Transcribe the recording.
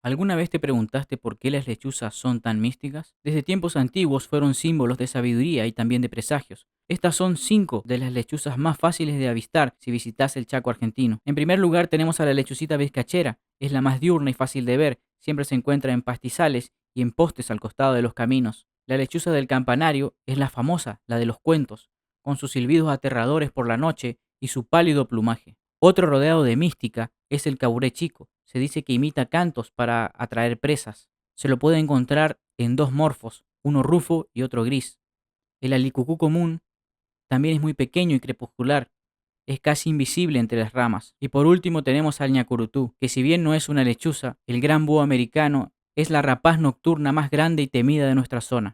¿Alguna vez te preguntaste por qué las lechuzas son tan místicas? Desde tiempos antiguos fueron símbolos de sabiduría y también de presagios. Estas son 5 de las lechuzas más fáciles de avistar si visitas el Chaco argentino. En primer lugar tenemos a la lechucita vizcachera. Es la más diurna y fácil de ver. Siempre se encuentra en pastizales y en postes al costado de los caminos. La lechuza del campanario es la famosa, la de los cuentos, con sus silbidos aterradores por la noche y su pálido plumaje. Otro rodeado de mística es el caburé chico. Se dice que imita cantos para atraer presas. Se lo puede encontrar en dos morfos, uno rufo y otro gris. El alicucú común también es muy pequeño y crepuscular. Es casi invisible entre las ramas. Y por último tenemos al ñacurutú, que si bien no es una lechuza, el gran búho americano es la rapaz nocturna más grande y temida de nuestra zona.